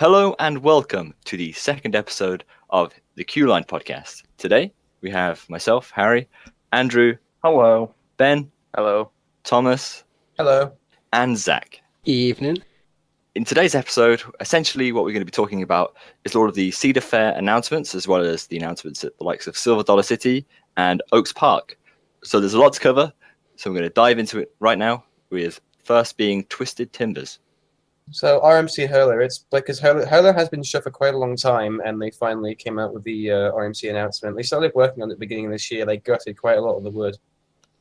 Hello and welcome to the second episode of the Q-Line podcast. Today we have myself, Harry, Andrew, Hello. Ben, Hello. Thomas, Hello. and Zach. Evening. In today's episode, essentially what we're going to be talking about is all of the Cedar Fair announcements, as well as the announcements at the likes of Silver Dollar City and Oaks Park. So there's a lot to cover, so I'm going to dive into it right now, with first being Twisted Timbers. So RMC Hurler, it's because Hurler has been shut for quite a long time, and they finally came out with the RMC announcement. They started working on it at the beginning of this year. They gutted quite a lot of the wood,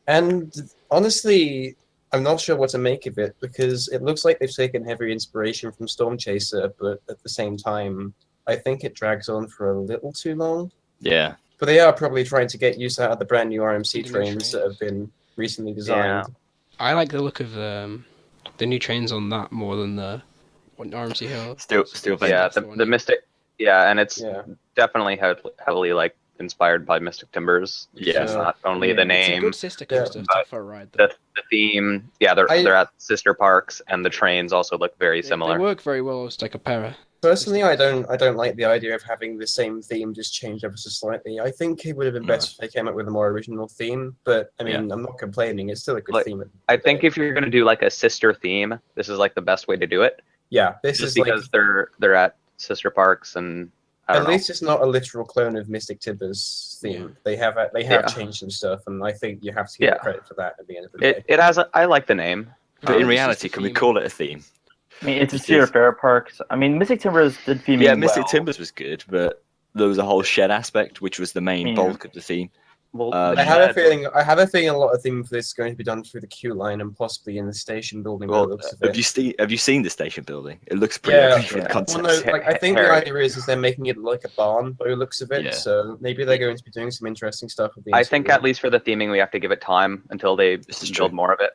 and honestly, I'm not sure what to make of it because it looks like they've taken heavy inspiration from Storm Chaser, but at the same time, I think it drags on for a little too long. Yeah. But they are probably trying to get use out of the brand new RMC The new trains that have been recently designed. Yeah. I like the look of the new trains on that more than the RMC Hill. Still Yeah, vendors. the Mystic. Yeah, and it's Yeah. definitely heavily like inspired by Mystic Timbers. Yeah. It's not only Yeah, the It's a name, good sister coaster but for a ride. Though. the theme. Yeah, they're at sister parks, and the trains also look very similar. They work very well as like a pair. Personally, I don't like the idea of having the same theme just changed ever so slightly. I think it would have been better if they came up with a more original theme, but I mean, I'm not complaining. It's still a good Like, theme. I think if you're gonna do like a sister theme, this is like the best way to do it. Yeah, this Just is because like they're at sister parks, and I don't at know. least it's not a literal clone of Mystic Timbers theme. They have Yeah. changed some stuff, and I think you have to give Yeah. it credit for that at the end of the day. It has I like the name. But in It's reality, just a can we theme. call it a theme? I mean, it's a Because- Cedar Fair park. I mean, Mystic Timbers did theming Yeah, Mystic well. Timbers was good, but there was a whole shed aspect, which was the main Yeah. bulk of the theme. Well, I I have a shed- feeling. I have a feeling a lot of theme for this is going to be done through the queue line and possibly in the station building. by the Well, looks of have it. you seen the station building? It looks pretty Yeah. ugly for the Yeah. concept. Well, no, like I think the Harry. idea is they're making it like a barn by the looks of it. Yeah. So maybe they're going to be doing some interesting stuff with the. I think interior. at least for the theming, we have to give it time until they This is build true. more of it.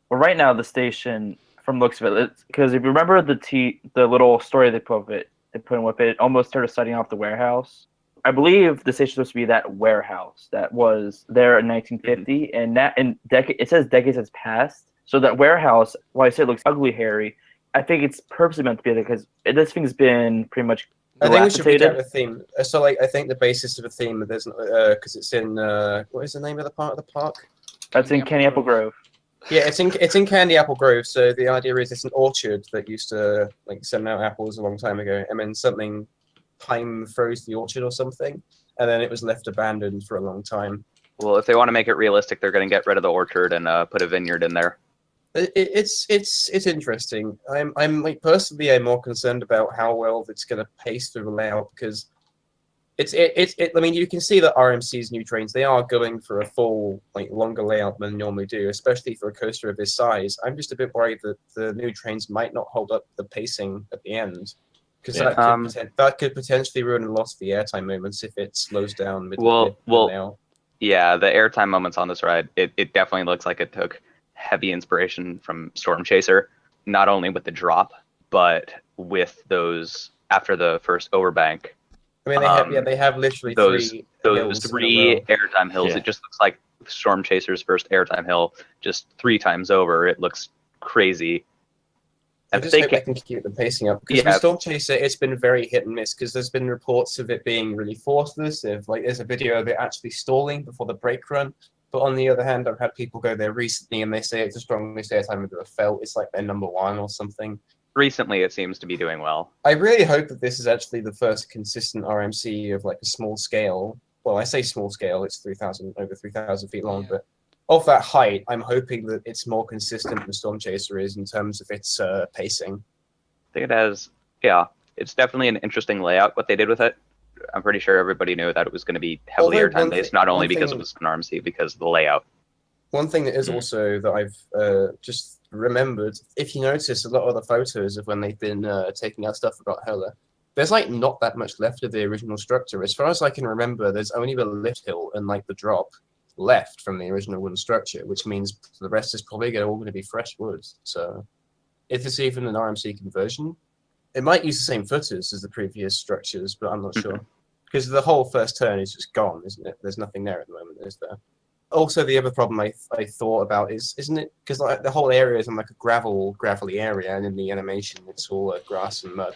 Well, right now the station, from looks of it, because if you remember the little story they put in with it, almost started setting off the warehouse. I believe the station was supposed to be that warehouse that was there in 1950, and it says decades has passed. So that warehouse, while I say it looks ugly, Harry, I think it's purposely meant to be there because this thing's been pretty much I think we should read out dilapidated. the theme. So, like, I think the basis of the theme there's because it's in what is the name of the part of the park? That's in Candy Apple Grove. Yeah, it's in Candy Apple Grove. So the idea is it's an orchard that used to like send out apples a long time ago, and then something time froze the orchard or something, and then it was left abandoned for a long time. Well, if they want to make it realistic, they're going to get rid of the orchard and put a vineyard in there. It's interesting. I'm like personally I'm more concerned about how well it's going to pace through the layout because I mean you can see that RMC's new trains they are going for a full like longer layout than they normally do, especially for a coaster of this size. I'm just a bit worried that the new trains might not hold up the pacing at the end because Yeah. that could potentially ruin a lot of the airtime moments if it slows down mid Well, layout. Yeah, the airtime moments on this ride, it definitely looks like it took heavy inspiration from Storm Chaser, not only with the drop, but with those after the first overbank. I mean they have literally those three Those hills in a three row. airtime hills, Yeah. it just looks like Storm Chaser's first airtime hill, just 3 times over. It looks crazy. I And just they hope ca- they can keep the pacing up because Yeah. with Storm Chaser, it's been very hit and miss because there's been reports of it being really forceless. Like there's a video of it actually stalling before the brake run. But on the other hand, I've had people go there recently and they say it's the strongest airtime I've ever felt. It's like their number one or something. Recently, it seems to be doing well. I really hope that this is actually the first consistent RMC of like a small scale. Well, I say small scale, it's over 3,000 feet long, Yeah. but of that height, I'm hoping that it's more consistent than Storm Chaser is in terms of its pacing. I think it has, yeah, it's definitely an interesting layout, what they did with it. I'm pretty sure everybody knew that it was going to be heavily Although one airtime based, thing- not only one because thing- it was an RMC, because of the layout. One thing that is Mm. also that I've just remembered, if you notice a lot of the photos of when they've been taking out stuff about Hella, there's like not that much left of the original structure. As far as I can remember, there's only the lift hill and like the drop left from the original wooden structure, which means the rest is probably all going to be fresh wood. So if it's even an RMC conversion, it might use the same footers as the previous structures, but I'm not sure. Because the whole first turn is just gone, isn't it? There's nothing there at the moment, is there? Also, the other problem I thought about is, isn't it, because like the whole area is in like a gravelly area, and in the animation it's all grass and mud.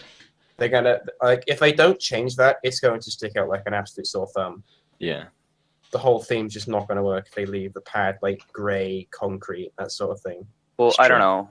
They're gonna like if they don't change that, it's going to stick out like an absolute sore thumb. Yeah. The whole theme's just not going to work if they leave the pad like grey, concrete, that sort of thing. Well, It's I don't true. know.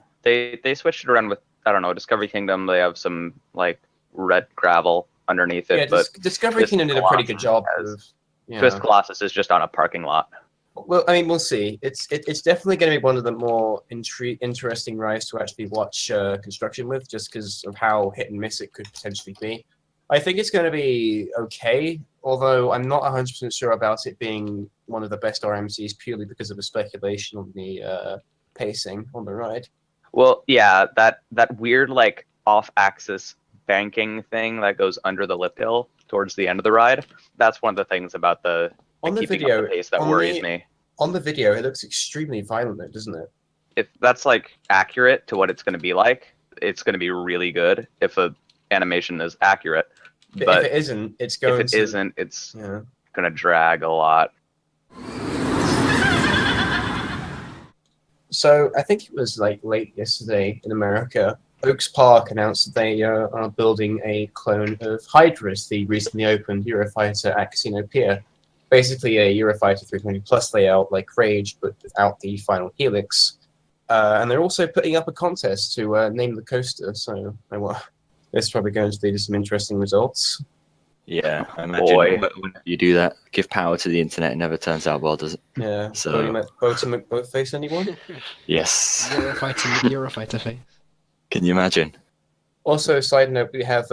They switched it around with I don't know Discovery Kingdom. They have some like red gravel underneath it, Yeah, but Discovery Twist Kingdom did a pretty good Colossus job has- of. Yeah. Twist Colossus is just on a parking lot. Well, I mean, we'll see. It's definitely going to be one of the more interesting rides to actually watch construction with, just because of how hit and miss it could potentially be. I think it's going to be okay, although I'm not 100% sure about it being one of the best RMCs purely because of the speculation on the pacing on the ride. Well, yeah, that weird like off-axis banking thing that goes under the lift hill towards the end of the ride. That's one of the things about the On the keeping video, up the pace that on worries the- me. On the video, it looks extremely violent, doesn't it? If that's like accurate to what it's going to be like, it's going to be really good if the animation is accurate. But But if it isn't, it's if going it to. isn't, it's Yeah. going to drag a lot. So I think it was like late yesterday in America. Oaks Park announced that they are building a clone of Hydra's, the recently opened Eurofighter at Casino Pier. Basically a Eurofighter 320 Plus layout like Rage, but without the final helix. And they're also putting up a contest to name the coaster. So there's probably going to lead to some interesting results. Yeah, I imagine Boy. whenever you do that, give power to the internet, it never turns out well, does it? Yeah. So- Both face anyone? Yes. Eurofighter face. Can you imagine? Also, side note, we have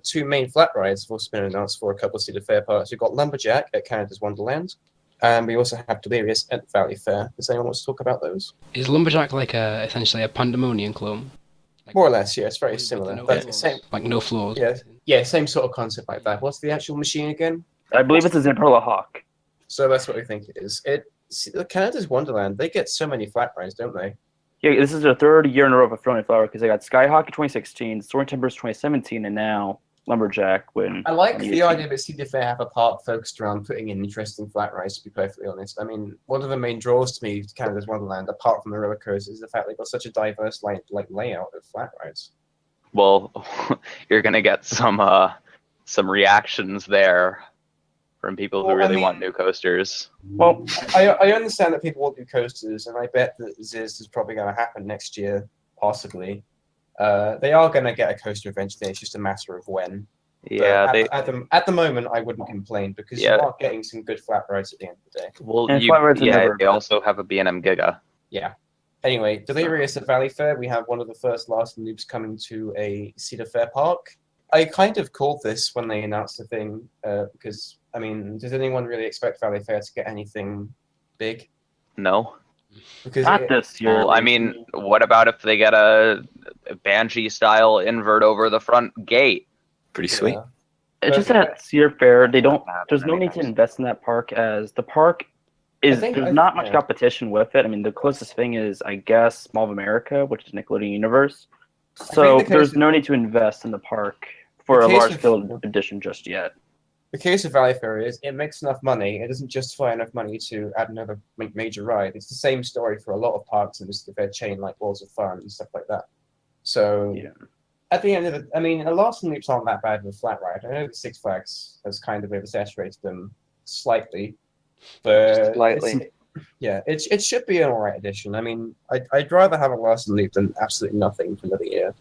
two main flat rides have also been announced for a couple of Cedar Fair parks. We've got Lumberjack at Canada's Wonderland, and we also have Delirious at Valley Fair. Does anyone want to talk about those? Is Lumberjack like essentially a Pandemonium clone? Like, More or less, yeah, it's very with the similar. no That's the floors? same, Like no floors. yeah, same sort of concept like that. What's the actual machine again? I believe it's a Zimperla Hawk. So that's what we think it is. Canada's Wonderland, they get so many flat rides, don't they? Yeah, this is their third year in a row of throwing flower because they got Skyhawk in 2016, Soaring Timbers 2017, and now Lumberjack when. I like the idea that Cedar Fair have a park focused around putting in interesting flat rides, to be perfectly honest. I mean, one of the main draws to me to Canada's Wonderland, apart from the roller coasters, is the fact they've got such a diverse like layout of flat rides. Well, you're going to get some reactions there from people who Well, I really mean- want new coasters. Well, I understand that people want new coasters, and I bet that Ziz is probably going to happen next year, possibly. They are going to get a coaster eventually. It's just a matter of when. But Yeah, at the moment, I wouldn't complain because Yeah. you are getting some good flat rides at the end of the day. well, And flat rides are never they bad. also have a B&M Giga. Yeah. Anyway, Delirious at Valley Fair, we have one of the first last loops coming to a Cedar Fair park. I kind of called this when they announced the thing because, I mean, does anyone really expect Valley Fair to get anything big? No. Because not this year. Well, I mean, what about if they get a Banshee-style invert over the front gate? Pretty sweet. yeah. It's just at Cedar Fair, they don't. Happen There's no need to anytime invest in that park as the park is. There's not much competition with it. I mean, the closest thing is, I guess, Mall of America, which is Nickelodeon Universe. So the case there's with- no need to invest in the park for The a case large with- scale edition just yet. The case of Valley Fair is it makes enough money. It doesn't justify enough money to add another major ride. It's the same story for a lot of parks in the Fair chain, like Walls of Fun and stuff like that. So Yeah. at the end of it, I mean, a Lost and Loops aren't that bad of a flat ride. I know that Six Flags has kind of oversaturated them slightly, but Slightly. yeah, it should be an alright addition. I mean, I'd rather have a Lost and Loop than absolutely nothing for another year.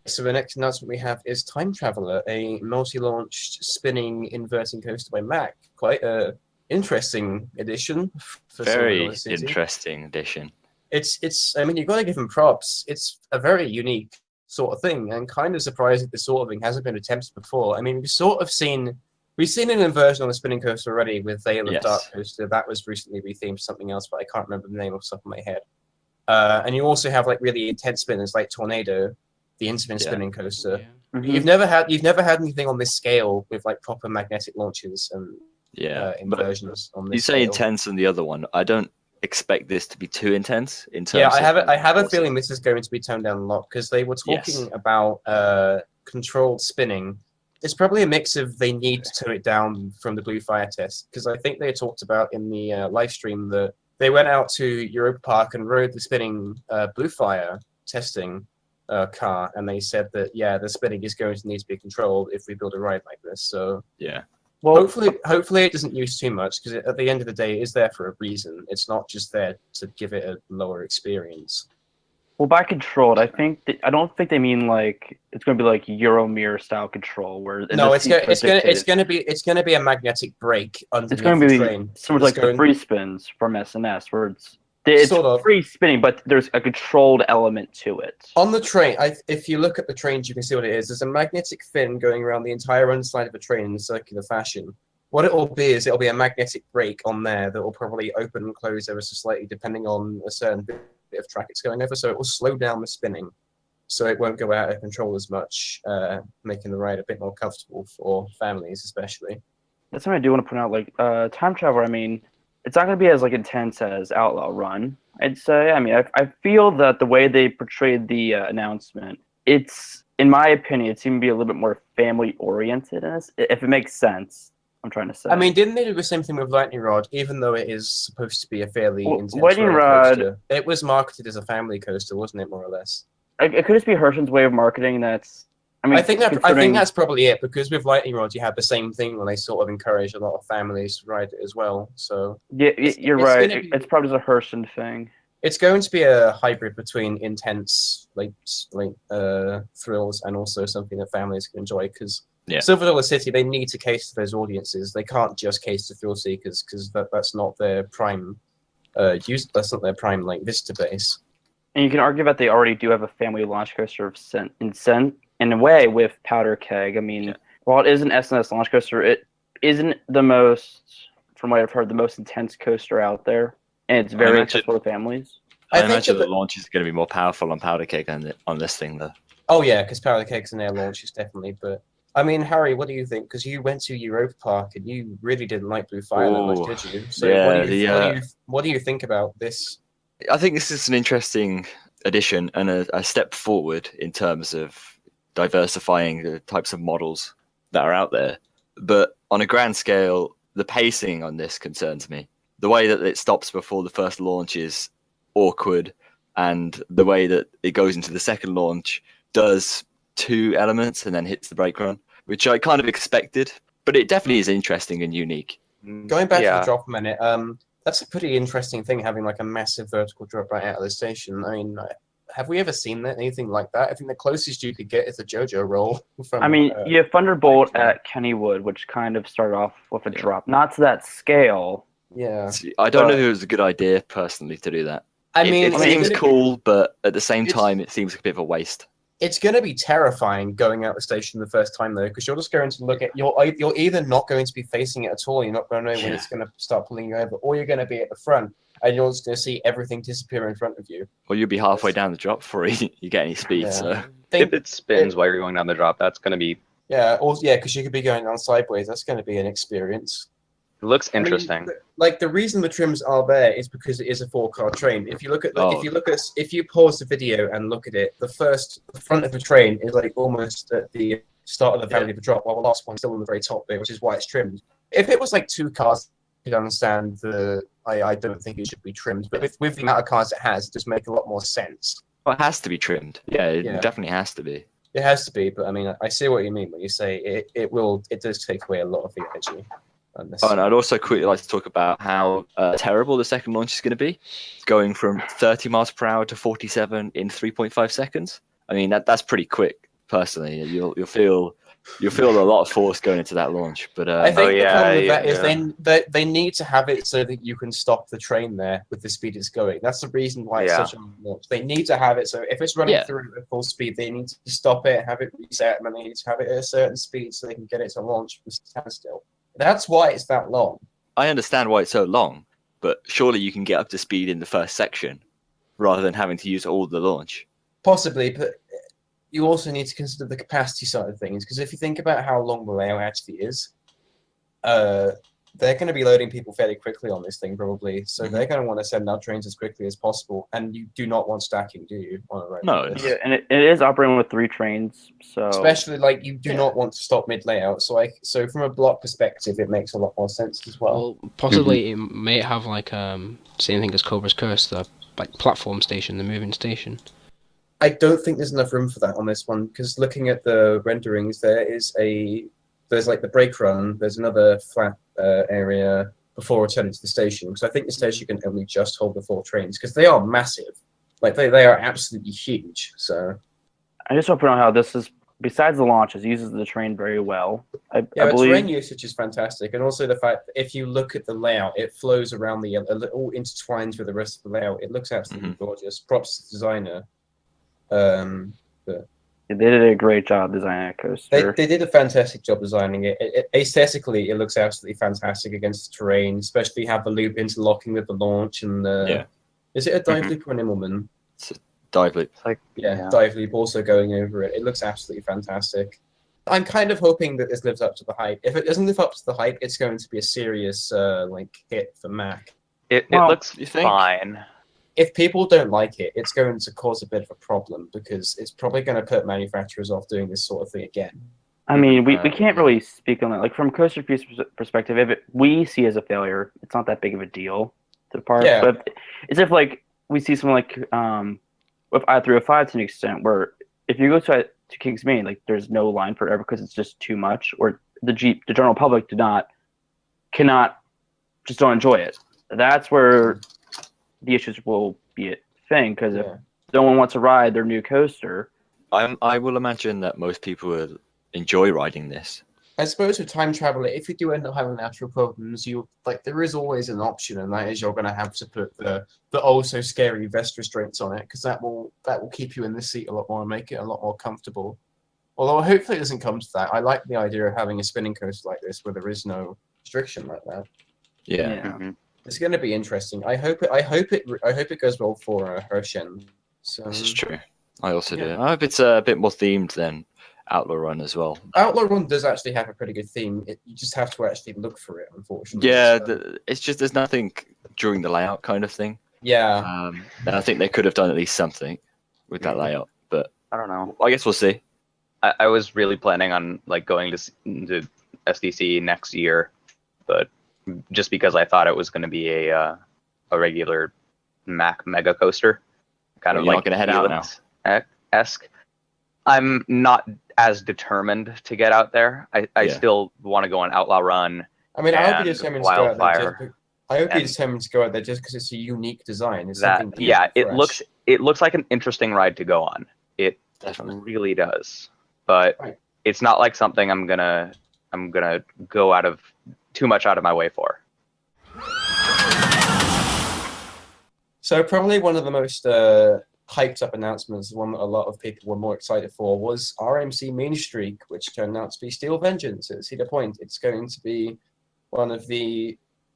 So the next announcement we have is Time Traveler, a multi-launched spinning inverting coaster by Mack. Quite a interesting addition for Very Silver City. interesting addition. It's I mean, you've got to give him props. It's a very unique sort of thing, and kind of surprised that this sort of thing hasn't been attempted before. I mean, we've seen an inversion on the spinning coaster already with Veil of Yes. Dark Coaster. That was recently rethemed to something else, but I can't remember the name off the top of my head. And you also have like really intense spinners like Tornado, the Intamin Yeah. spinning coaster. Yeah. Mhm. You've never had anything on this scale with like proper magnetic launches and Yeah. But inversions on this you say scale. intense on the other one. I don't expect this to be too intense in terms Yeah, of I have a forces. feeling this is going to be toned down a lot because they were talking Yes. about controlled spinning. It's probably a mix of they need to tone it down from the Blue Fire test because I think they talked about in the live stream that they went out to Europa Park and rode the spinning Blue Fire testing car, and they said that the spinning is going to need to be controlled if we build a ride like this. So Yeah. Well, hopefully it doesn't use too much, because at the end of the day, it is there for a reason. It's not just there to give it a lower experience. Well, by controlled, I don't think they mean like it's going to be like Euromir style control where No, it's seats are it's gonna be a magnetic brake underneath it's going the to be train. similar to like the free spins from SNS, where it's Sort of. free spinning, but there's a controlled element to it. On the train, if you look at the trains, you can see what it is. There's a magnetic fin going around the entire underside of a train in a circular fashion. What it will be is it'll be a magnetic brake on there that will probably open and close ever so slightly depending on a certain bit of track it's going over. So it will slow down the spinning, so it won't go out of control as much, making the ride a bit more comfortable for families especially. That's something I do want to point out. Like time travel, I mean, it's not going to be as like intense as Outlaw Run, I'd say. I mean, I feel that the way they portrayed the announcement, it's, in my opinion, it seemed to be a little bit more family oriented in this, if it makes sense. I'm trying to say. I mean, didn't they do the same thing with Lightning Rod? Even though it is supposed to be a fairly intense Lightning roller Rod, coaster, it was marketed as a family coaster, wasn't it, more or less? it could just be Hershen's way of marketing. That's, I mean, I think that's probably it, because with Lightning Rod you had the same thing when they sort of encouraged a lot of families to ride it as well. So yeah, you're right. It's probably just a Hershen thing. It's going to be a hybrid between intense thrills and also something that families can enjoy, because Silver Dollar City, they need to cater to those audiences. They can't just cater to thrill seekers, because that's not their prime that's not their prime visitor base. And you can argue that they already do have a family launch coaster in a way with Powder Keg. I mean, while it is an SNS launch coaster, it isn't the most, from what I've heard, the most intense coaster out there, and it's very accessible to families. I imagine the launch is going to be more powerful on Powder Keg than on this thing, though. Oh yeah, because Powder Keg's an air launch, definitely. But I mean, Harry, what do you think? Because you went to Europa Park and you really didn't like Blue Fire that much, did you? So what do you think about this? I think this is an interesting addition and a step forward in terms of diversifying the types of models that are out there. But on a grand scale, the pacing on this concerns me. The way that it stops before the first launch is awkward, and the way that it goes into the second launch does two elements and then hits the brake run, which I kind of expected, but it definitely is interesting and unique. Going back to the drop a minute, that's a pretty interesting thing, having like a massive vertical drop right out of the station. I mean, have we ever seen anything like that? I think the closest you could get is the JoJo roll. From, I mean, you have Thunderbolt at Kennywood, which kind of started off with a drop, not to that scale. Yeah, I don't know if it was a good idea personally to do that. I mean, it seems cool, but at the same time, it seems like a bit of a waste. It's going to be terrifying going out the station the first time, though, because you're just going to look at you're either not going to be facing it at all, you're not going to know when it's going to start pulling you over, or you're going to be at the front and you're just going to see everything disappear in front of you. Or you'll be halfway down the drop before you get any speed. Yeah. So if it spins while you're going down the drop, that's going to be because you could be going down sideways. That's going to be an experience. It looks interesting. The reason the trims are there is because it is a 4-car train. If you look at if you pause the video and look at it, the front of the train is like almost at the start of the valley of the drop, while the last one's still on the very top bit, which is why it's trimmed. If it was like 2 cars, I could understand I don't think it should be trimmed, but with the amount of cars it has, it does make a lot more sense. Well, it has to be trimmed. Yeah, it definitely has to be. It has to be, but I mean, I see what you mean when you say it does take away a lot of the energy. And I'd also quickly like to talk about how terrible the second launch is going to be, going from 30 miles per hour to 47 in 3.5 seconds. I mean, that's pretty quick. Personally, you'll feel a lot of force going into that launch. But I think the problem with that is they need to have it so that you can stop the train there with the speed it's going. That's the reason why it's such a long launch. They need to have it so if it's running through at full speed, they need to stop it, have it reset, and then they need to have it at a certain speed so they can get it to launch from standstill. That's why it's that long. I understand why it's so long, but surely you can get up to speed in the first section rather than having to use all the launch. Possibly, but you also need to consider the capacity side of things, because if you think about how long the layout actually is, they're going to be loading people fairly quickly on this thing, probably. So they're going to want to send out trains as quickly as possible, and you do not want stacking, do you? On a road like this? Yeah, and it is operating with 3 trains, so especially you do not want to stop mid layout. So from a block perspective, it makes a lot more sense as well. Well, possibly it may have same thing as Cobra's Curse, the platform station, the moving station. I don't think there's enough room for that on this one, because looking at the renderings, there's like the brake run, there's another flat area before returning to the station, because I think the station can only just hold the 4 trains, because they are massive. Like, they are absolutely huge, so... I just want to point out how this is, besides the launches, uses the train very well. I The believe. terrain usage is fantastic, and also the fact that if you look at the layout, it flows around it all intertwines with the rest of the layout. It looks absolutely gorgeous. Props to the designer. But They did a great job designing that coaster. they did a fantastic job designing it. Aesthetically, it looks absolutely fantastic against the terrain, especially have the loop interlocking with the launch and is it a dive loop or an Immelman? It's a dive loop. It's like Dive loop also going over it. It looks absolutely fantastic. I'm kind of hoping that this lives up to the hype. If it doesn't live up to the hype, it's going to be a serious hit for Mac. It Well, looks you think? fine. If people don't like it, it's going to cause a bit of a problem because it's probably going to put manufacturers off doing this sort of thing again. I mean, we can't really speak on that. Like, from Coaster Piece perspective, if we see as a failure, it's not that big of a deal to the park. Yeah. But it's if, like, we see something like with I-305 to an extent, where if you go to Kings Main, like, there's no line forever because it's just too much, or the general public cannot just don't enjoy it. That's where the issues will be a thing, because if no one wants to ride their new coaster, I will imagine that most people would enjoy riding this. I suppose with time travel, if you do end up having natural problems, there is always an option, and that is you're going to have to put the oh so scary vest restraints on it, because that will keep you in the seat a lot more and make it a lot more comfortable. Although hopefully it doesn't come to that. I like the idea of having a spinning coaster like this where there is no restriction like that. Yeah. It's going to be interesting. I hope it goes well for Hershen. So This is true. I also do. I hope it's a bit more themed than Outlaw Run as well. Outlaw Run does actually have a pretty good theme. You just have to actually look for it, unfortunately. Yeah, so. it's just there's nothing during the layout kind of thing. Yeah. And I think they could have done at least something with that layout, but I don't know. I guess we'll see. I was really planning on going to SDC next year, but just because I thought it was going to be a regular Mac mega coaster, kind of You're like not going to head out now. Esque. I'm not as determined to get out there. I still want to go on Outlaw Run. I mean, I hope you're determined to go out there. Wildfire. I hope you're determined to go out there just because it's a unique design. It's That something it looks like an interesting ride to go on. It Definitely. really does, but it's not like something I'm gonna go too much out of my way for. So probably one of the most hyped up announcements, the one that a lot of people were more excited for, was RMC Mean Streak, which turned out to be Steel Vengeance at Cedar Point. It's going to be one of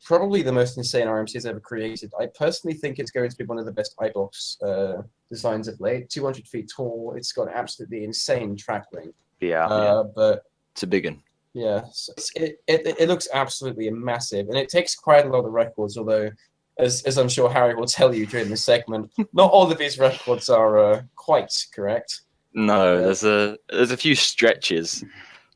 probably the most insane RMCs ever created. I personally think it's going to be one of the best iBox designs of late. 200 feet tall. It's got absolutely insane track length. But it's a big one. Yeah, so it looks absolutely massive, and it takes quite a lot of records. Although, as I'm sure Harry will tell you during this segment, not all of these records are quite correct. No, there's a few stretches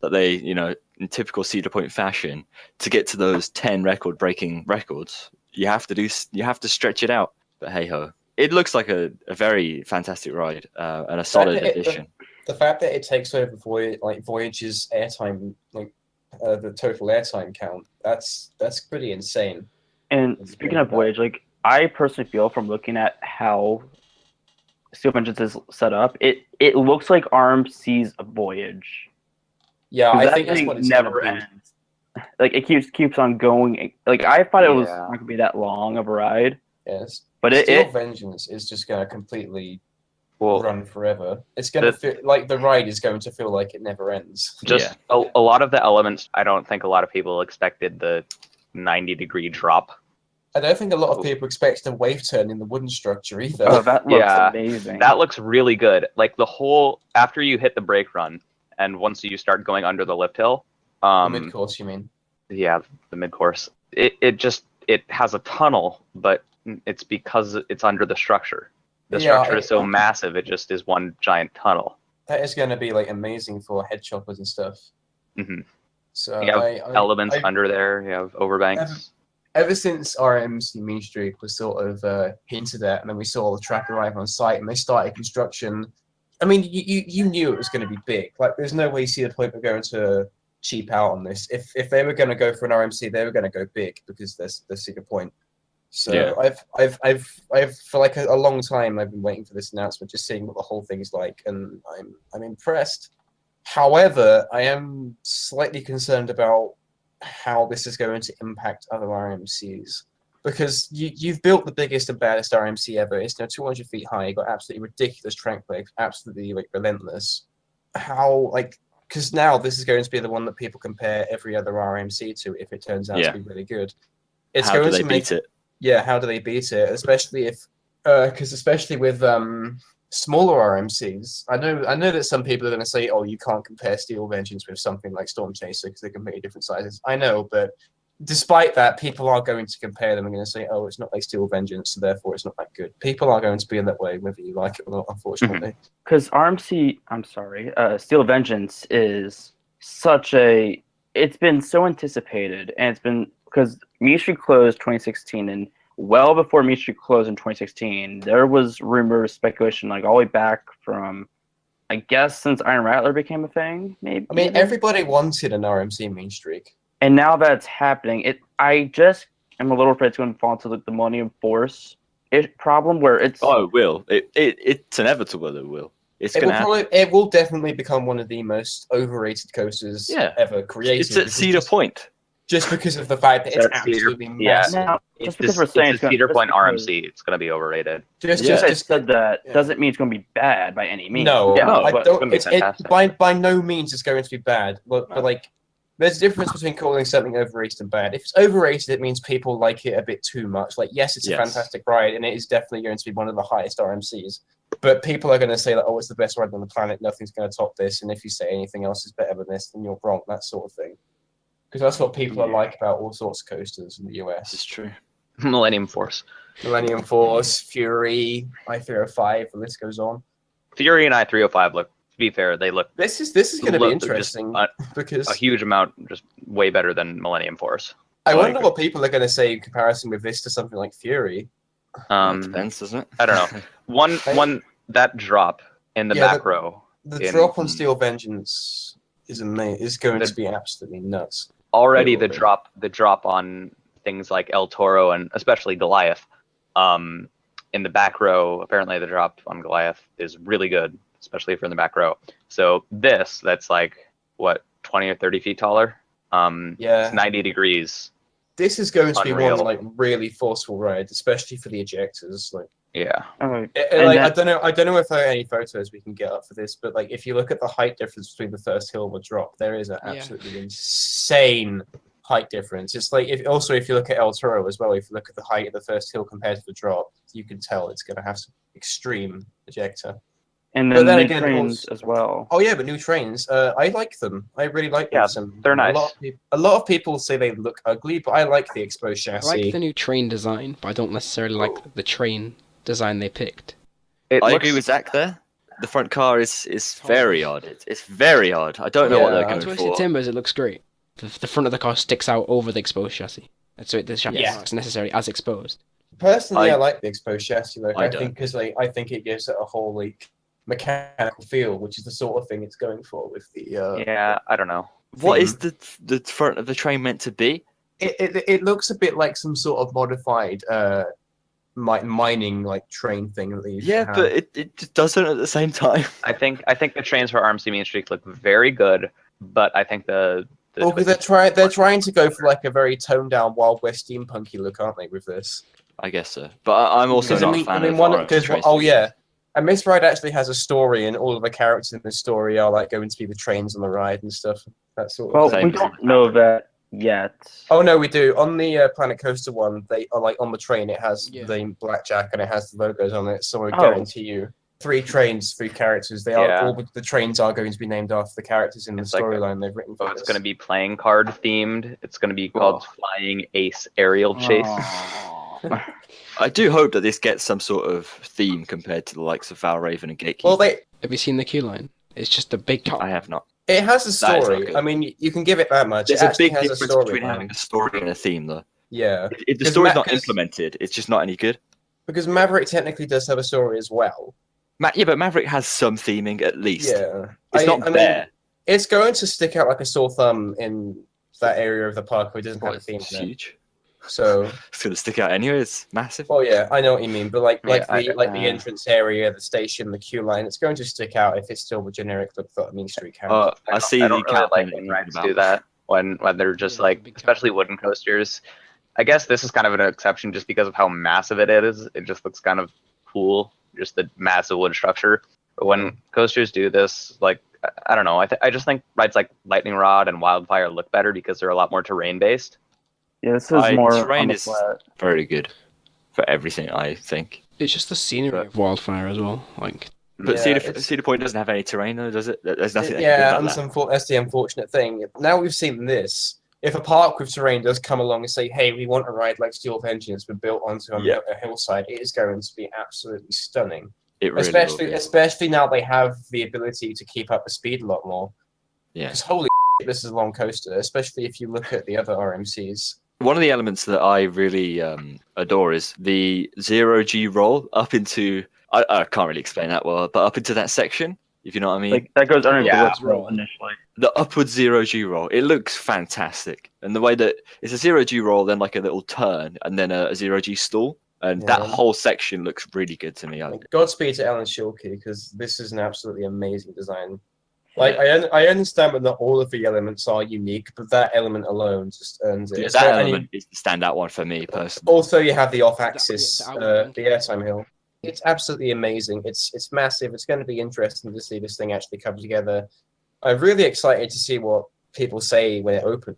that they, in typical Cedar Point fashion, to get to those 10 record-breaking records, you have to stretch it out. But hey ho, it looks like a very fantastic ride and a solid addition. The fact that it takes over Voyage's airtime, the total airtime count, that's pretty insane. And speaking of Voyage, I personally feel from looking at how Steel Vengeance is set up, it looks like ARM sees a Voyage. Yeah, I think that's what it's never ends. It keeps on going. I thought it was not going to be that long of a ride. Yes, but Steel Vengeance is just going to completely run forever. It's going to feel like the ride is going to feel like it never ends. A lot of the elements, I don't think a lot of people expected the 90-degree drop. I don't think a lot of people expect a wave turn in the wooden structure either. Oh, that looks amazing. That looks really good. The whole, after you hit the brake run, and once you start going under the lift hill. The mid-course, you mean? Yeah, the mid-course. It has a tunnel, but it's because it's under the structure. The structure is so massive, it just is one giant tunnel. That is going to be amazing for head choppers and stuff. Mm-hmm. So you have elements under there. You have overbanks. ever since RMC Mean Streak was sort of hinted at, and then we saw the track arrive on site, and they started construction. I mean, you knew it was going to be big. Like, there's no way Cedar Point were going to cheap out on this. If they were going to go for an RMC, they were going to go big because there's Cedar Point. So Yeah. I've for like a long time I've been waiting for this announcement, just seeing what the whole thing is like, and I'm impressed. However, I am slightly concerned about how this is going to impact other RMCs. Because you've built the biggest and baddest RMC ever. It's now 200 feet high. You got absolutely ridiculous track legs, absolutely like relentless. How like because now this is going to be the one that people compare every other RMC to if it turns out to be really good. It's How going do they to make beat it? yeah. How do they beat it? Especially if because especially with smaller RMCs, I know that some people are going to say, oh, you can't compare Steel Vengeance with something like Storm Chaser because they're completely different sizes. I know, but despite that, people are going to compare them and going to say, oh, it's not like Steel Vengeance, so therefore it's not that good. People are going to be in that way, whether you like it or not, unfortunately. Because Steel Vengeance is such a. It's been so anticipated, and it's been because Mean Streak closed 2016, and well before Mean Streak closed in 2016, there was rumors, speculation, like all the way back from, I guess, since Iron Rattler became a thing. Maybe. I mean, everybody wanted an RMC Mean Streak. And now that's happening, I just am a little afraid it's going to fall into the Millennium Force problem where it's. Oh, it will. It's inevitable. It will. It's It going will to happen. it will definitely become one of the most overrated coasters ever created. It's at Cedar Point. Just because of the fact that it's That's Cedar- absolutely yeah. massive. Now, It's just because we're it's saying a it's gonna, Cedar just Point because- RMC. It's going to be overrated. Just I said that yeah. doesn't mean it's going to be bad by any means. No, Yeah, no, I but- don't. gonna be It's fantastic. by no means it's going to be bad. But like, there's a difference between calling something overrated and bad. If it's overrated, it means people like it a bit too much. Like, yes, it's a fantastic ride, and it is definitely going to be one of the highest RMCs. But people are going to say that, oh, it's the best ride on the planet. Nothing's going to top this. And if you say anything else is better than this, then you're wrong. That sort of thing. Because that's what people are like about all sorts of coasters in the US. This is true. Millennium Force. Millennium Force, Fury, I-305, the list goes on. Fury and I-305 look. To be fair, they look This is going to be Look, interesting because a huge amount, just way better than Millennium Force. I Like- wonder what people are going to say in comparison with this to something like Fury. It depends, doesn't it? I don't know. One that drop in the Yeah, back row. The In- drop on Steel Vengeance is amazing. Is going to be absolutely nuts. Already It will the drop on things like El Toro and especially Goliath. In the back row, apparently the drop on Goliath is really good, especially if you're in the back row. So that's like what 20 or 30 feet taller. Yeah. It's 90 degrees. This is going to be Unreal. one like really forceful ride, especially for the ejectors. Like, Yeah. Okay. I don't know if there are any photos we can get up for this, but like if you look at the height difference between the first hill and the drop, there is an absolutely insane height difference. It's like if you look at El Toro as well, if you look at the height of the first hill compared to the drop, you can tell it's going to have some extreme ejector. And But then then new again, trains as well. Oh yeah, but new trains. I like them. I really like them. Yeah, they're nice. A lot of people say they look ugly, but I like the exposed I chassis. like the new train design, but I don't necessarily like the train design they picked. I agree with Zach there. The front car is very odd. It's very odd. I don't know what Yeah. they're As going Twisted for. Timbers, it looks great. The front of the car sticks out over the exposed chassis, and so the chassis Yeah. looks necessarily as exposed. Personally, I- I like the exposed chassis look. I I don't. think because I think it gives it a whole like mechanical feel, which is the sort of thing it's going for with the. Yeah, I don't know. What is the front of the train meant to be? It looks a bit like some sort of modified mining like train thing that they used to Yeah, have. but it just doesn't at the same time. I think the trains for RMC Main Street look very good, but I think the Well, because they're trying to go for like a very toned down Wild West steampunky look, aren't they? With this, I guess so. But I'm also because not a fan of one RMC because trains. and this ride actually has a story, and all of the characters in the story are like going to be the trains on the ride and stuff. That sort of Well, thing. we don't know that yet. Oh no, we do. On the Planet Coaster one, they are like on the train. It has Yeah. the blackjack and it has the logos on it. So I Oh. guarantee you, 3 trains, 3 characters. They are Yeah. all the trains are going to be named after the characters in It's the like storyline they've written. So For it's this. going to be playing card themed. It's going to be called Flying Ace Aerial Chase. Aw. I do hope that this gets some sort of theme compared to the likes of Valraven and Gatekeeper. Well, Have you seen the queue line? It's just a big car. I have not. it has a That is not story. good. I mean, you can give it that much. There's it a actually big has difference a story. between having a story and a theme, though. Yeah, If the 'Cause story's Ma- not 'cause- implemented, it's just not any good. because Maverick technically does have a story as well. Yeah, but Maverick has some theming at least. Yeah, It's not I there. mean, it's going to stick out like a sore thumb in that area of the park where it doesn't Well, have a theme it's in it. huge. So, It's gonna stick out anyway. It's massive. well, yeah, I know what you mean, but like Yeah, the entrance area, the station, the queue line, it's going to stick out if it's still the generic look that Mean Street has. I see I the don't really cat like that when you're rides talking do about. that when they're just Yeah, like, big especially cat. wooden coasters. I guess this is kind of an exception just because of how massive it is. It just looks kind of cool, just the massive wood structure. But when coasters do this, like I don't know, I just think rides like Lightning Rod and Wildfire look better because they're a lot more terrain based. Yeah, this is more terrain on the is flat. very good for everything, I think. It's just the scenery of Wildfire as well. Like, But Yeah, Cedar, it's- Cedar Point doesn't have any terrain, though, does it? There's nothing. that can do Yeah, about and that. that's the unfortunate thing. Now we've seen this. If a park with terrain does come along and say, "Hey, we want a ride like Steel Vengeance, but built onto Yeah. a hillside," it is going to be absolutely stunning. It really will be. Especially now they have the ability to keep up the speed a lot more. Yeah. Because holy shit, this is a long coaster, especially if you look at the other RMCs. One of the elements that I really adore is the 0G roll up into. I can't really explain that well, but up into that section, if you know what I mean. Like that goes underneath Yeah. the lips roll initially. The upward 0G roll, it looks fantastic. And the way that it's a 0G roll, then like a little turn, and then a 0G stall. And that Yeah. whole section looks really good to me. Godspeed to Alan Schilke, because this is an absolutely amazing design. Like I understand that not all of the elements are unique, but that element alone just earns it. That element is the standout one for me personally. Also, you have the off-axis, The outward the airtime hill. It's absolutely amazing. It's massive. It's going to be interesting to see this thing actually come together. I'm really excited to see what people say when it opens.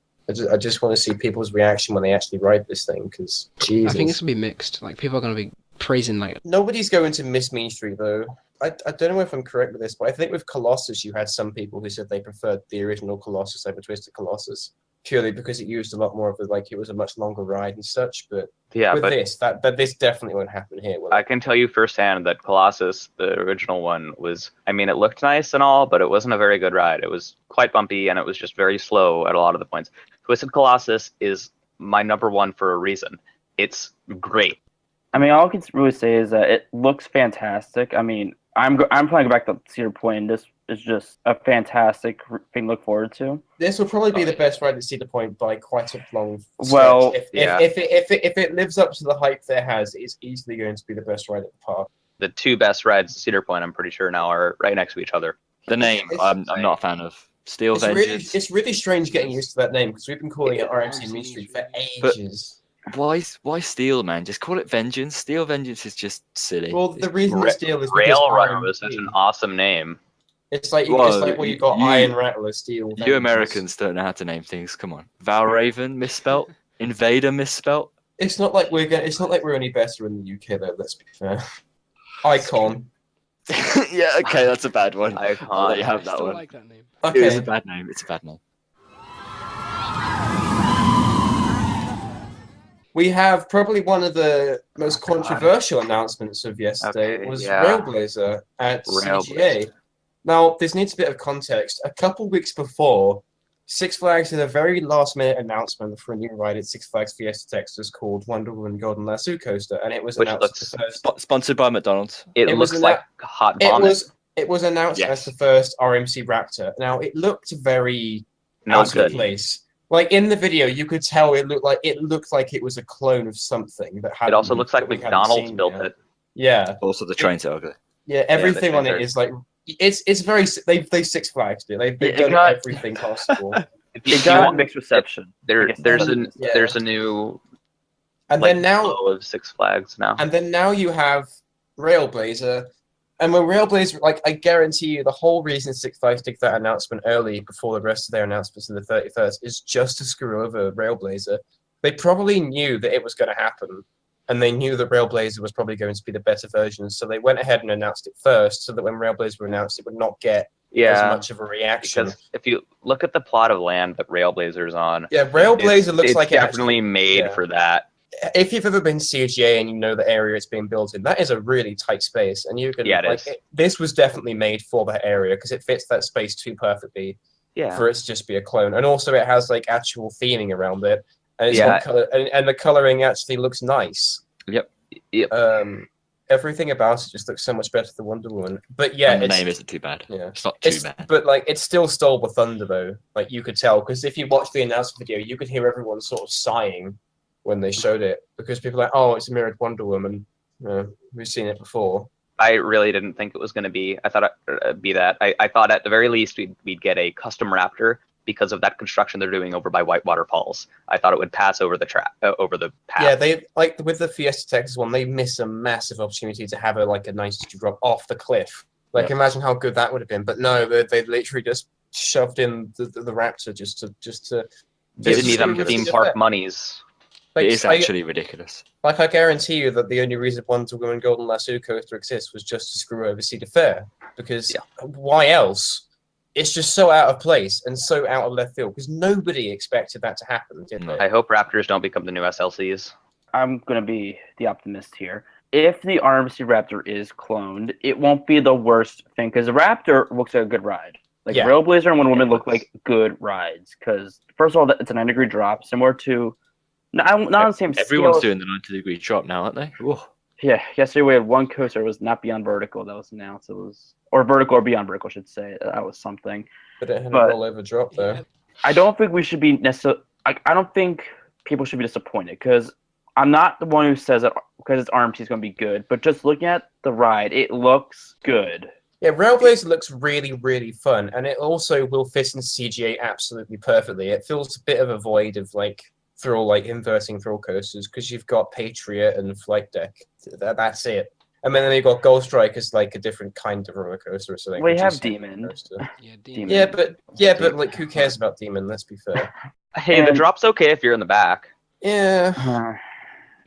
I just want to see people's reaction when they actually ride this thing, because Jesus. I think it's gonna be mixed. Like, people are gonna be praising like. Nobody's going to miss Mean Street, though. I don't know if I'm correct with this, but I think with Colossus, you had some people who said they preferred the original Colossus over Twisted Colossus, purely because it used a lot more of the, like, it was a much longer ride and such. But Yeah, with but this, this definitely won't happen here. Will I it? can tell you firsthand that Colossus, the original one, was, I mean, it looked nice and all, but it wasn't a very good ride. It was quite bumpy and it was just very slow at a lot of the points. Twisted Colossus is my number one for a reason. It's great. I mean, all I can really say is that it looks fantastic. I mean, I'm planning to go back to Cedar Point, and this is just a fantastic thing to look forward to. This will probably be the best ride at Cedar Point by quite a long stretch. Well, if it lives up to the hype that it has, it's easily going to be the best ride at the park. The two best rides at Cedar Point, I'm pretty sure now, are right next to each other. The name, I'm not a fan of. Steel Vengeance. It's really strange getting used to that name, because we've been calling it RMC Mean Street for ages. Why Steel, man? Just call it Vengeance. Steel Vengeance is just silly. Well, the reason Ra- it's Steel is because Rail Runner RMC. was such an awesome name. It's like Well, where you got you- Iron Rattler, Steel. You Vengeance. Americans don't know how to name things. Come on. Valraven misspelt. Invader misspelt. It's not like we're any better in the UK though. Let's be fair. Icon. Yeah, okay, that's a bad one. Icon. I'll let you I have that still one. like that name. It is a Okay. bad name. It's a bad name. We have probably one of the most controversial announcements of yesterday. Okay, was yeah. Railblazer at Railblazer. CGA. Now, this needs a bit of context. A couple weeks before, Six Flags did a very last-minute announcement for a new ride at Six Flags Fiesta Texas called Wonder Woman Golden Lasso Coaster, and it was Which announced looks- as the first. Sponsored by McDonald's. It It was looks an like hot It vomit. was announced Yes. as the first RMC Raptor. Now, it looked very Not out of good. place. Like in the video, you could tell it looked like it was a clone of something that had. It also looks like McDonald's built it. Yeah, Also, the trains are ugly. yeah. Everything on trains it are- is like it's very. They Six Flags do. They've It done got- everything possible. If you It got want- mixed reception. there, I guess there's that's- a there's a new And like then now, flow of Six Flags now. you have Railblazer. And when Railblazer, like, I guarantee you, the whole reason Six Flags did that announcement early before the rest of their announcements in the 31st is just to screw over Railblazer. They probably knew that it was going to happen, and they knew that Railblazer was probably going to be the better version, so they went ahead and announced it first, so that when Railblazer were announced, it would not get as Yeah, much of a reaction. because if you look at the plot of land that Railblazer's on, Yeah, Railblazer looks it's like it definitely actually, made yeah. for that. if you've ever been to CGA and you know the area it's being built in, that is a really tight space, and you can Yeah, it like is. this was definitely made for that area because it fits that space too perfectly Yeah, for it to just be a clone, and also it has like actual theming around it. and it's got color, and the coloring actually looks nice. Yep. Everything about it just looks so much better than Wonder Woman. But yeah, And the name isn't too bad. Yeah, it's not too bad. But like, it still stole the thunder though. Like you could tell, because if you watch the announcement video, you could hear everyone sort of sighing when they showed it, because people are like, oh, it's a mirrored Wonder Woman. We've seen it before. I really didn't think it was going to be. I thought it'd be that. I thought at the very least we'd get a custom Raptor because of that construction they're doing over by Whitewater Falls. I thought it would pass over the over the path. Yeah, they like with the Fiesta Texas one, they miss a massive opportunity to have a nice drop off the cliff. Like, imagine how good that would have been. But no, they literally just shoved in the Raptor just to Giving me them theme park monies. Like, it is actually ridiculous. Like, I guarantee you that the only reason Wonder Woman Golden Lasso Coaster exists was just to screw over Cedar Fair. Because why else? It's just so out of place and so out of left field, because nobody expected that to happen, did they? I hope Raptors don't become the new SLCs. I'm going to be the optimist here. If the RMC Raptor is cloned, it won't be the worst thing, because the Raptor looks like a good ride. Like, Railblazer and Wonder Woman look like good rides, because, first of all, it's a 9-degree drop, similar to... not on the same scale. Everyone's doing the 90-degree drop now, aren't they? Ooh. Yeah, yesterday we had one coaster was not beyond vertical that was announced. It was, or vertical or beyond vertical, I should say. That was something. But it had a rollover drop, though. I don't think we should be necessarily... I don't think people should be disappointed, because I'm not the one who says that because it's RMC is going to be good, but just looking at the ride, it looks good. Yeah, Railblazer looks really, really fun, and it also will fit into CGA absolutely perfectly. It fills a bit of a void of, inverting thrill coasters, because you've got Patriot and Flight Deck. That's it. And then you've got Ghost Strike as a different kind of roller coaster or something. We have Demon. Yeah, Demon. But who cares about Demon? Let's be fair. Hey, the drop's okay if you're in the back. Yeah.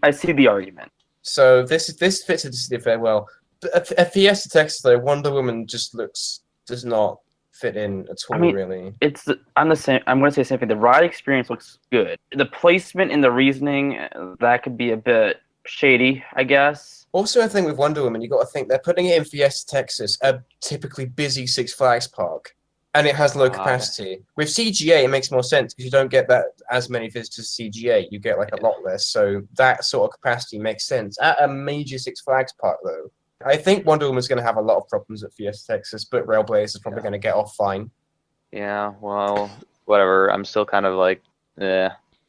I see the argument. So this fits into City Fair well. A Fiesta Texas though, Wonder Woman just does not fit in at all. Really, I'm going to say the same thing. The ride experience looks good. The placement and the reasoning, that could be a bit shady, I guess. Also, a thing with Wonder Woman, you got to think they're putting it in Fiesta Texas, a typically busy Six Flags park, and it has low capacity. With CGA, it makes more sense because you don't get that as many visitors to CGA. You get a lot less, so that sort of capacity makes sense. At a major Six Flags park, though, I think Wonder Woman's going to have a lot of problems at Fiesta Texas, but Railblazer is probably going to get off fine. Yeah, well, whatever. I'm still kind of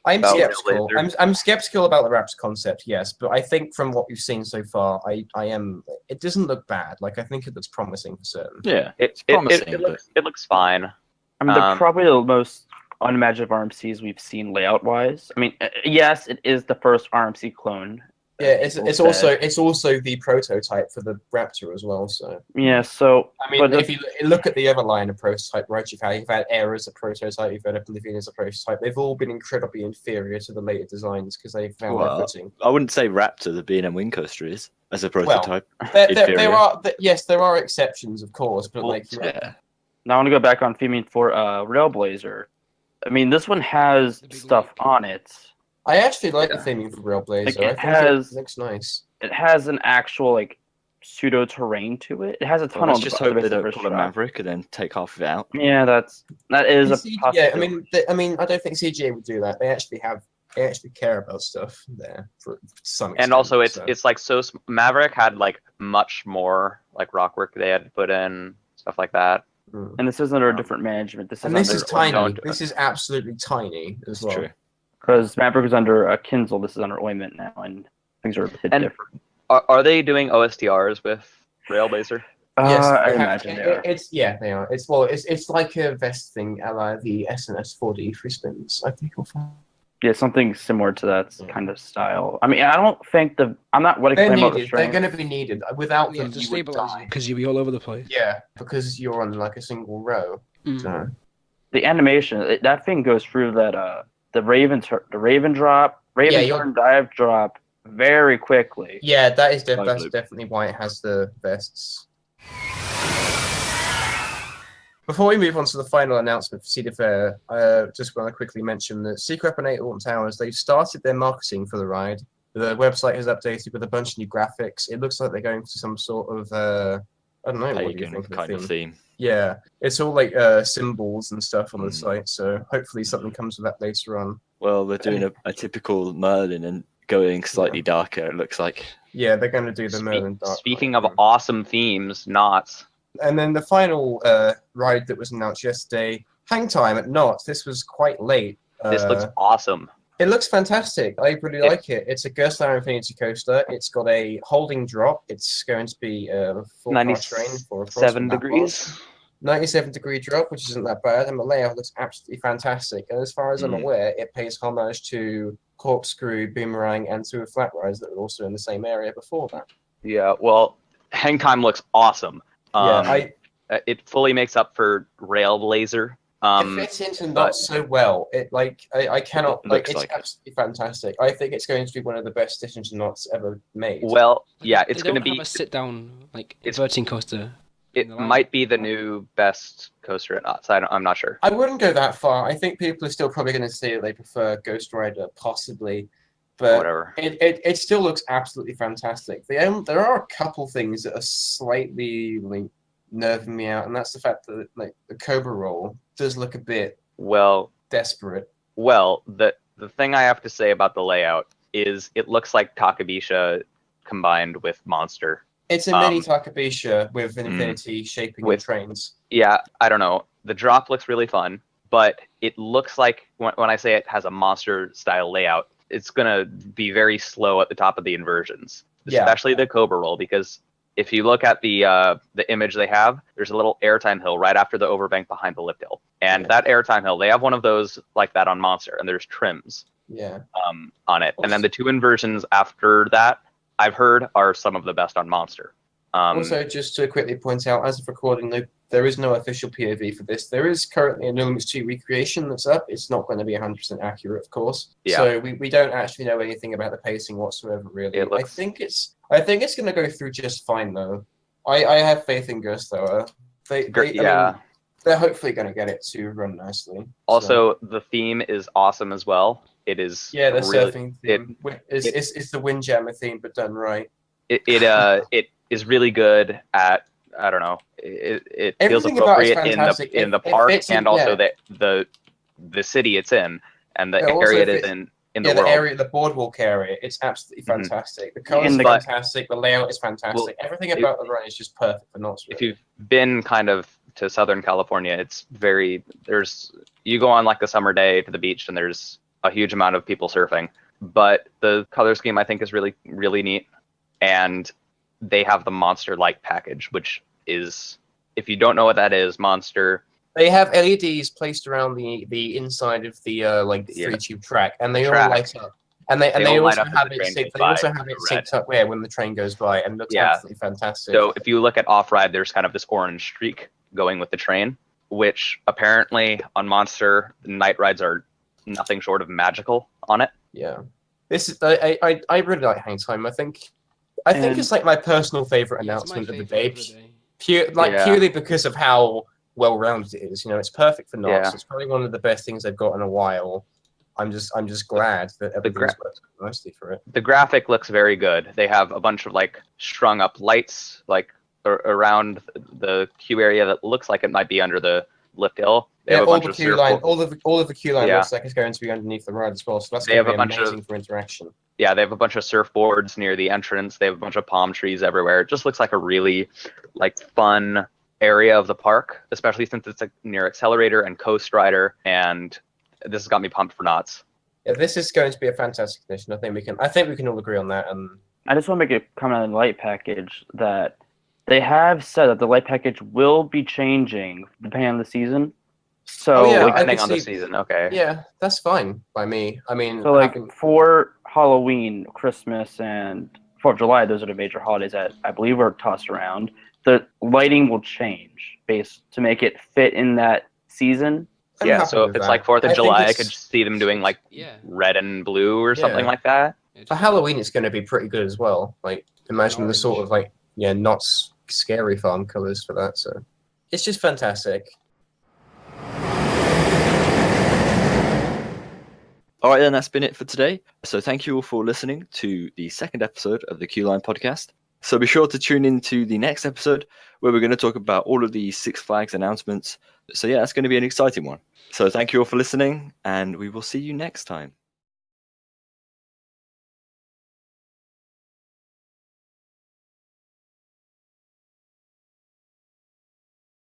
I'm skeptical. I'm skeptical about the Raptor concept, yes, but I think from what we've seen so far, I am. It doesn't look bad. I think it looks promising for certain. Yeah, it's promising. It looks fine. I mean, they're probably the most unimaginative RMCs we've seen layout-wise. I mean, yes, it is the first RMC clone. Yeah, it's also the prototype for the Raptor as well. So yeah, so I mean, if you look at the other line of prototype, right? You've had Air as a prototype, you've had Oblivion as a prototype. They've all been incredibly inferior to the later designs because they've found their footing. I wouldn't say Raptor, the B&M Wing Coaster, is as a prototype. There are exceptions, of course, but Now I want to go back on theming for Railblazer. I mean, this one has stuff on it. I actually like the theming for Railblazer. It looks nice. It has an actual pseudo terrain to it. It has a tunnel. Let's just hope they don't pull a Maverick and then take half of it out. Yeah, that is a possibility. Yeah, I mean, I don't think CGA would do that. They actually care about stuff there for some extent. And also, it's Maverick had much more rock work they had to put in, stuff like that. And this is under a different management. This is tiny. This is absolutely tiny as well. True. Because Maverick was under Kinzel, this is under Ointment now, and things are a bit different. Are they doing OSTRs with Railblazer? Yes, I imagine they are. They are. It's like a vest thing, the SNS 4D free spins. I think you'll find. Yeah, something similar to that kind of style. I mean, I don't think I'm not what I claim about the strength. They're going to be needed. Without them, to you would die. Because you'll be all over the place. Yeah, because you're on a single row. So. The animation, that thing goes through that. The Raven drop, turn dive drop very quickly. Yeah, that's definitely why it has the vests. Before we move on to the final announcement for Cedar Fair, I just want to quickly mention that Secret and 8 Alton Towers, they've started their marketing for the ride. The website has updated with a bunch of new graphics. It looks like they're going for some sort of, I don't know, what do you think kind of theme. Yeah, it's all symbols and stuff on the site, so hopefully something comes with that later on. Well, they're doing a typical Merlin and going slightly darker, it looks like. Yeah, they're going to do the Merlin Dark Speaking Knight, of awesome themes, Knots. And then the final ride that was announced yesterday, Hang Time at Knott's. This was quite late. This looks awesome. It looks fantastic. I really like it. It's a Gerstner Infinity coaster. It's got a holding drop. It's going to be a full-car train for 7 degrees. 97-degree drop, which isn't that bad, and the layout looks absolutely fantastic. And as far as I'm aware, it pays homage to Corkscrew, Boomerang, and Two Flat Rides that were also in the same area before that. Yeah, well, Hang Time looks awesome. It fully makes up for Railblazer. It fits into Knott's so well. I cannot it's absolutely fantastic. I think it's going to be one of the best additions Knott's ever made. Well, yeah, it's going to be have a sit down inverting coaster. It might be the new best coaster at Knott's. I'm not sure. I wouldn't go that far. I think people are still probably going to say that they prefer Ghost Rider, possibly. But whatever. It still looks absolutely fantastic. There are a couple things that are slightly nerving me out, and that's the fact that the Cobra roll does look a bit desperate. Well, the thing I have to say about the layout is it looks like Takabisha combined with Monster. It's a mini Takabisha with an infinity shaping with trains. Yeah, I don't know. The drop looks really fun, but it looks like when I say it has a Monster style layout, it's gonna be very slow at the top of the inversions, especially the Cobra roll, because if you look at the image they have, there's a little airtime hill right after the overbank behind the lift hill. And that airtime hill, they have one of those like that on Monster, and there's trims on it. And then the two inversions after that, I've heard, are some of the best on Monster. Also, just to quickly point out, as of recording, there is no official POV for this. There is currently a No Limits 2 recreation that's up. It's not going to be 100% accurate, of course. Yeah. So we don't actually know anything about the pacing whatsoever, really. I think it's going to go through just fine, though. I have faith in Gus, though. I mean, they're hopefully going to get it to run nicely. Also, the theme is awesome as well. It is the surfing theme. It's the Windjammer theme, but done right. It is really good at, I don't know, it feels appropriate in the park and also the city it's in and the area it is in the world. The boardwalk area, it's absolutely fantastic. The colors are fantastic, the layout is fantastic. Everything about the run is just perfect for Knott's. If you've been kind of to Southern California, it's you go on like a summer day to the beach and there's a huge amount of people surfing, but the color scheme I think is really, really neat. And they have the Monster Light package, which is, if you don't know what that is, Monster. They have LEDs placed around the inside of the 3-tube track, and they all light up. And they also have it synced up when the train goes by, and it looks absolutely fantastic. So if you look at Off-Ride, there's kind of this orange streak going with the train, which apparently on Monster, the night rides are nothing short of magical on it. Yeah. This is I really like Hang Time. I think it's like my personal favorite announcement of the day. Purely because of how well-rounded it is. You know, it's perfect for Knott's. It's probably one of the best things they've got in a while. I'm just glad that everything's worked nicely for it. The graphic looks very good. They have a bunch of strung up lights around the queue area that looks like it might be under the lift hill. They have all of the queue line looks like it's going to be underneath the ride as well. So that's going to be amazing for interaction. Yeah, they have a bunch of surfboards near the entrance. They have a bunch of palm trees everywhere. It just looks like a really fun area of the park, especially since it's near Accelerator and Coast Rider, and this has got me pumped for Knott's. Yeah, this is going to be a fantastic addition. I think we can all agree on that. I just want to make a comment on the light package that they have said that the light package will be changing depending on the season. So depending on the season, okay. Yeah, that's fine by me. I mean, so for Halloween, Christmas, and 4th of July, those are the major holidays that I believe are tossed around. The lighting will change to make it fit in that season. So if it's 4th of July, I could see them doing red and blue or something like that. For Halloween, it's going to be pretty good as well. Imagine the sort of Knott's scary farm colors for that. So it's just fantastic. All right, then that's been it for today. So thank you all for listening to the second episode of the Q Line podcast. So be sure to tune in to the next episode where we're going to talk about all of the Six Flags announcements. So yeah, that's going to be an exciting one. So thank you all for listening, and we will see you next time.